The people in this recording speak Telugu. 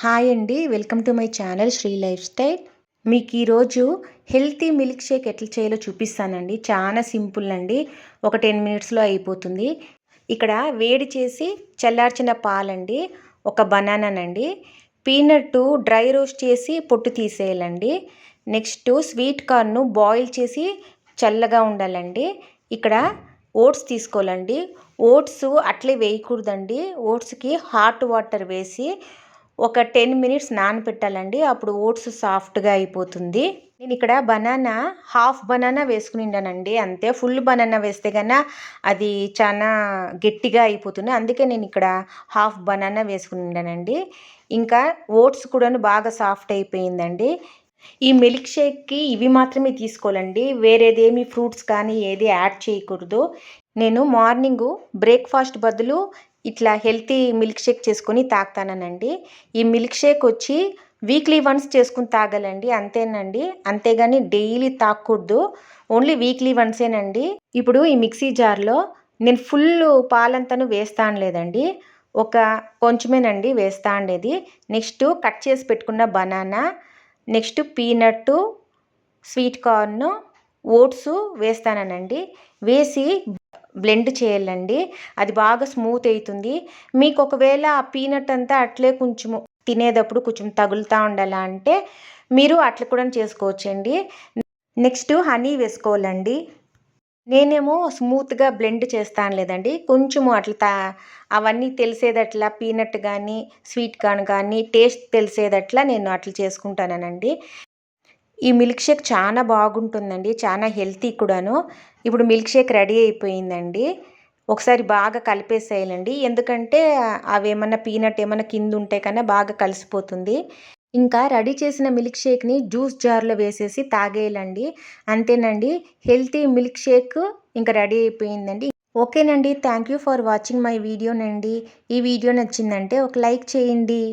హాయ్ అండి. Welcome to my channel Sri lifestyle. మీకు ఈరోజు హెల్తీ మిల్క్ షేక్ ఎట్లా చేయాలో చూపిస్తానండి. చాలా సింపుల్ అండి. ఒక 10 మినిట్స్లో అయిపోతుంది. ఇక్కడ వేడి చేసి చల్లార్చిన పాలండి, ఒక బనానానండి, పీనట్ డ్రై రోస్ట్ చేసి పొట్టు తీసేయాలండి. నెక్స్ట్ స్వీట్ కార్న్ బాయిల్ చేసి చల్లగా ఉండాలండి. ఇక్కడ ఓట్స్ తీసుకోవాలండి. ఓట్స్ అట్లే వేయకూడదండి. ఓట్స్కి హాట్ వాటర్ వేసి ఒక 10 మినిట్స్ నానబెట్టాలండి. అప్పుడు ఓట్స్ సాఫ్ట్గా అయిపోతుంది. నేను ఇక్కడ బనానా హాఫ్ బనానా వేసుకునిండానండి. అంతే, ఫుల్ బనానా వేస్తే కన్నా అది చాలా గట్టిగా అయిపోతుంది. అందుకే నేను ఇక్కడ హాఫ్ బనానా వేసుకునిండానండి. ఇంకా ఓట్స్ కూడా బాగా సాఫ్ట్ అయిపోయిందండి. ఈ మిల్క్ షేక్కి ఇవి మాత్రమే తీసుకోవాలండి. వేరేదేమి ఫ్రూట్స్ కానీ ఏది యాడ్ చేయకూడదు. నేను మార్నింగు బ్రేక్ఫాస్ట్ బదులు ఇట్లా హెల్తీ మిల్క్ షేక్ చేసుకొని తాగుతానండి. ఈ మిల్క్ షేక్ వచ్చి వీక్లీ వన్స్ చేసుకుని తాగాలండి, అంతేనండి. అంతేగాని డైలీ తాగకూడదు. ఓన్లీ వీక్లీ వన్సేనండి. ఇప్పుడు ఈ మిక్సీ జార్లో నేను ఫుల్ పాలంతాను వేస్తాను లేదండి, ఒక కొంచెమేనండి వేస్తా ఉండేది. నెక్స్ట్ కట్ చేసి పెట్టుకున్న banana, next peanut, sweet corn, oats వేస్తానండి. వేసి బ్లెండ్ చేయాలండి. అది బాగా స్మూత్ అవుతుంది. మీకు ఒకవేళ ఆ పీనట్ అంతా అట్లే కొంచెము తినేటప్పుడు కొంచెం తగులుతూ ఉండాలా అంటే మీరు అట్లా కూడా చేసుకోవచ్చండి. నెక్స్ట్ హనీ వేసుకోవాలండి. నేనేమో స్మూత్గా బ్లెండ్ చేస్తాను లేదండి, కొంచెము అట్లా అవన్నీ తెలిసేదట్లా పీనట్ కానీ స్వీట్ కార్న్ కానీ టేస్ట్ తెలిసేదట్లా నేను అట్లా చేసుకుంటానండి. ఈ మిల్క్ షేక్ చాలా బాగుంటుందండి, చాలా హెల్తీ కూడాను. ఇప్పుడు మిల్క్ షేక్ రెడీ అయిపోయిందండి. ఒకసారి బాగా కలిపేసేయాలండి, ఎందుకంటే అవి ఏమన్నా పీనట్ ఏమన్నా కింద ఉంటే కన్నా బాగా కలిసిపోతుంది. ఇంకా రెడీ చేసిన మిల్క్ షేక్ని జ్యూస్ జార్లో వేసేసి తాగేయాలండి. అంతేనండి, హెల్తీ మిల్క్ షేక్ ఇంకా రెడీ అయిపోయిందండి. ఓకేనండి, thank you for watching my వీడియోనండి. ఈ వీడియో నచ్చిందంటే ఒక లైక్ చేయండి.